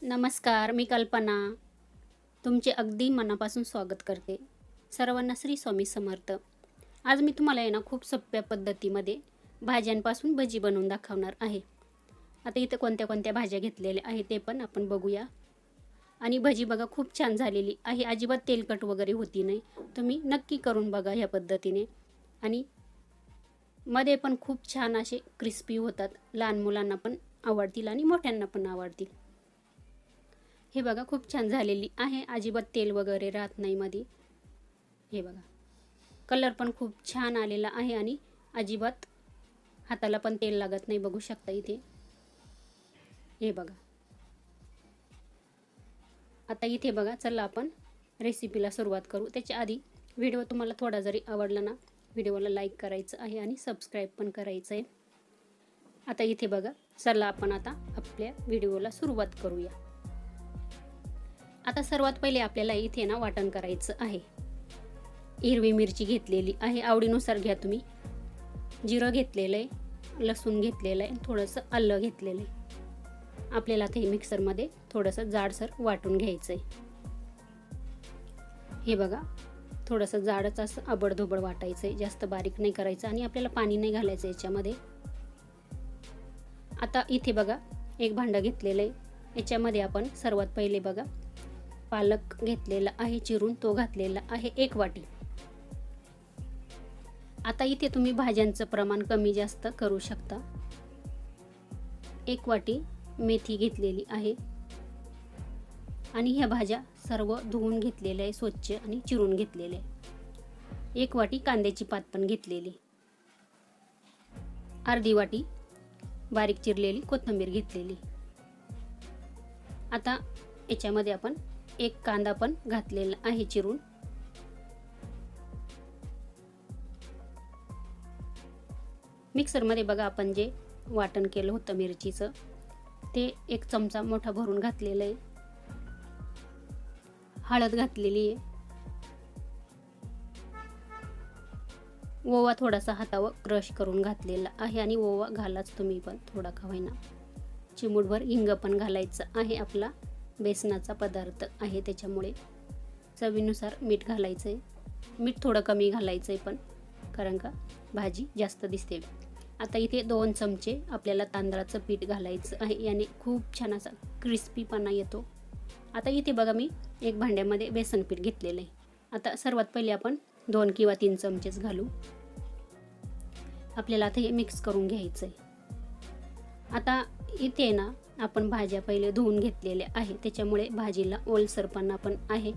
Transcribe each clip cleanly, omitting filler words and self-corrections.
नमस्कार, मी कल्पना. तुमचे अगदी मनापासून स्वागत करते. सर्वांना श्री स्वामी समर्थ. आज मी तुम्हाला आहे ना खूप सोप्या पद्धतीमध्ये भाज्यांपासून भजी बनवून दाखवणार आहे. आता इथे कोणत्या कोणत्या भाज्या घेतलेल्या आहे ते पण आपण बघूया. आणि भजी बघा खूप छान झालेली आहे. अजिबात तेलकट वगैरे होती नाही. तुम्ही नक्की करून बघा ह्या पद्धतीने. आणि मध्ये पण खूप छान असे क्रिस्पी होतात. लहान मुलांना पण आवडतील आणि मोठ्यांना पण आवडतील. हे बघा खूप छान झालेली आहे. अजिबात तेल वगैरे राहत नाही मध्ये. हे बघा कलर पण खूप छान आलेला आहे आणि अजिबात हाताला पण तेल लागत नाही. बघू शकता इथे. हे बघा. आता इथे बघा, चला आपण रेसिपीला सुरुवात करू. त्याच्या आधी व्हिडिओ तुम्हाला थोडा जरी आवडला ना, व्हिडिओला लाईक करायचं आहे आणि सबस्क्राईब पण करायचं आहे. आता इथे बघा, चला आपण आता आपल्या व्हिडिओला सुरुवात करूया. आता सर्वात पहिले आपल्याला इथे ना वाटण करायचं आहे. हिरवी मिरची घेतलेली आहे, आवडीनुसार घ्या तुम्ही. जिरं घेतलेलं आहे, लसूण घेतलेलं आहे, थोडंसं आलं घेतलेलं आहे. आपल्याला ते मिक्सरमध्ये थोडंसं जाडसर वाटून घ्यायचं आहे. हे बघा थोडंसं जाडच असं आबडधोबड वाटायचं आहे, जास्त बारीक नाही करायचं आणि आपल्याला पाणी नाही घालायचं याच्यामध्ये. आता इथे बघा एक भांडं घेतलेलं आहे. याच्यामध्ये आपण सर्वात पहिले बघा पालक घेतलेला आहे चिरून, तो घातलेला आहे 1 वाटी. आता इथे तुम्ही भाज्यांचं प्रमाण कमी जास्त करू शकता. 1 वाटी मेथी घेतलेली आहे आणि ह्या भाज्या सर्व धुवून घेतलेल्या आहे, स्वच्छ आणि चिरून घेतलेले आहे. 1 वाटी कांद्याची पात पण घेतलेली. अर्धी वाटी बारीक चिरलेली कोथिंबीर घेतलेली. आता याच्यामध्ये आपण 1 कांदा पण घातलेला आहे चिरून. मिक्सरमध्ये बघा आपण जे वाटण केलं होतं मिरचीचं, ते 1 चमचा मोठा भरून घातलेलं आहे. हळद घातलेली आहे. ओवा थोडासा हातावर क्रश करून घातलेला आहे आणि ओवा घालाच तुम्ही पण थोडा का होईना. चिमूटभर हिंग पण घालायचं आहे. आपला बेसनाचा पदार्थ आहे त्याच्यामुळे. चवीनुसार मीठ घालायचं आहे. मीठ थोडं कमी घालायचं आहे पण, कारण का भाजी जास्त दिसते. आता इथे 2 चमचे आपल्याला तांदळाचं पीठ घालायचं आहे. याने खूप छान असा क्रिस्पीपणा येतो. आता इथे बघा मी एक भांड्यामध्ये बेसन पीठ घेतलेलं आहे. आता सर्वात पहिले आपण 2 किंवा 3 चमचेच घालू. आपल्याला आता हे मिक्स करून घ्यायचं आहे. आता इथे ना आपण भाज्या पहिले धुवून घेतलेल्या आहे, त्याच्यामुळे भाजीला ओलसरपणा पण आहे.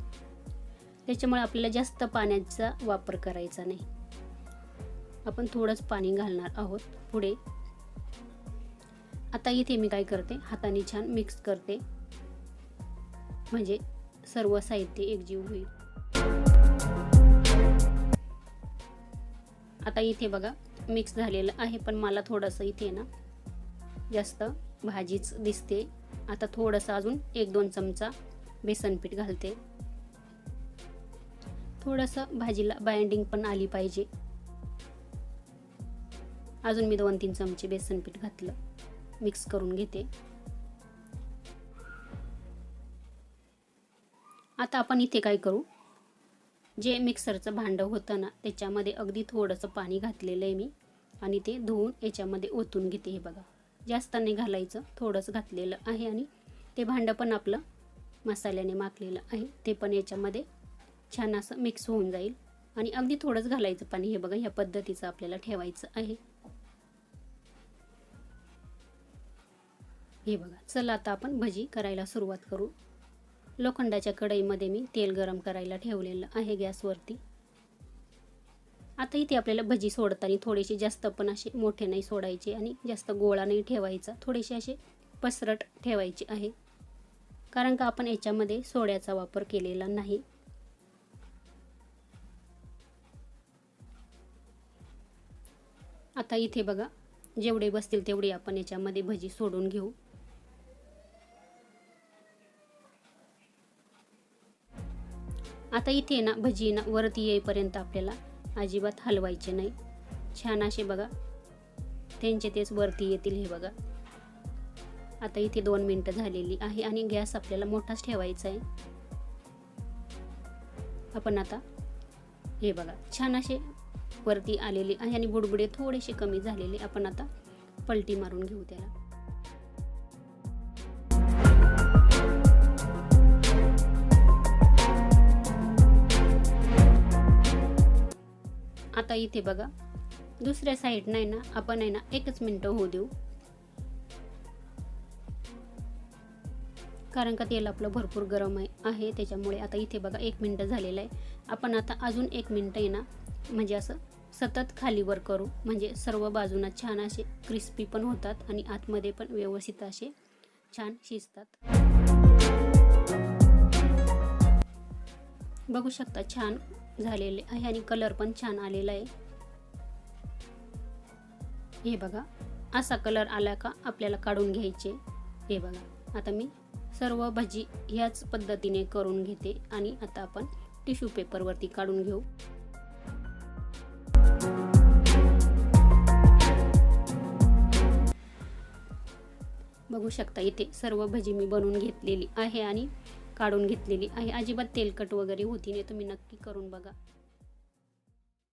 त्याच्यामुळे आपल्याला जास्त पाण्याचा वापर करायचा नाही. आपण थोडंच पाणी घालणार आहोत पुढे. आता इथे मी काय करते, हाताने छान मिक्स करते, म्हणजे सर्व साहित्य एकजीव होईल. आता इथे बघा मिक्स झालेलं आहे, पण मला थोडंसं इथे ना जास्त भाजीच दिसते. आता थोडंसं अजून 1-2 चमचा बेसन पीठ घालते. थोडंसं भाजीला बाइंडिंग पण आली पाहिजे. अजून मी 2-3 चमचे बेसन पीठ घातलं. मिक्स करून घेते. आता आपण इथे काय करू, जे मिक्सरचं भांडं होतं ना त्याच्यामध्ये अगदी थोडंसं पाणी घातलेलं आहे मी आणि ते धुवून याच्यामध्ये ओतून घेते. हे बघा जास्त नाही घालायचं, थोडंच घातलेलं आहे आणि ते भांडं पण आपलं मसाल्याने माखलेलं आहे, ते पण याच्यामध्ये छान असं मिक्स होऊन जाईल. आणि अगदी थोडंच घालायचं पाणी. हे बघा ह्या पद्धतीचं आपल्याला ठेवायचं आहे. हे बघा चला आता आपण भजी करायला सुरुवात करू. लोखंडाच्या कढईमध्ये मी तेल गरम करायला ठेवलेलं आहे गॅसवरती. आता इथे आपल्याला भजी सोडताना थोडेसे जास्त पण असे मोठे नाही सोडायचे आणि जास्त गोळा नाही ठेवायचा, थोडेसे असे पसरट ठेवायचे आहे, कारण का आपण याच्यामध्ये सोड्याचा वापर केलेला नाही. आता इथे बघा जेवढे बसतील तेवढे आपण याच्यामध्ये भजी सोडून घेऊ. आता इथे ना भजी ना वरती येईपर्यंत आपल्याला अजिबात हलवायचे नाही. छान असे बघा त्यांचे तेच वरती येतील. हे बघा आता इथे 2 मिनटं झालेली आहे आणि गॅस आपल्याला मोठाच ठेवायचा आहे. आपण आता हे बघा छान असे वरती आलेले आहे आणि बुडबुडे थोडेसे कमी झालेले. आपण आता पलटी मारून घेऊ त्याला. आता इथे बघा दुसऱ्या साईड नाही ना आपण आहे ना 1च मिनिट होऊ देऊ, कारण का तेल आपलं भरपूर गरम आहे त्याच्यामुळे. आता इथे बघा 1 मिनिट झालेलं आहे. आपण आता अजून 1 मिनिट आहे ना म्हणजे असं सतत खालीवर करू, म्हणजे सर्व बाजूना छान असे क्रिस्पी पण होतात आणि आतमध्ये पण व्यवस्थित असे छान शिजतात. बघू शकता छान झालेले आहे आणि कलर पण छान आलेला आहे. हे बघा असा कलर आला का आपल्याला काढून घ्यायचे. हे बघा आता मी सर्व भजी ह्याच पद्धतीने करून घेते आणि आता आपण टिश्यू पेपरवरती काढून घेऊ. बघू शकता इथे सर्व भजी मी बनवून घेतलेली आहे आणि काढून घेतलेली आहे. अजिबात तेलकट वगैरे होती नाही, तुम्ही नक्की करून बघा.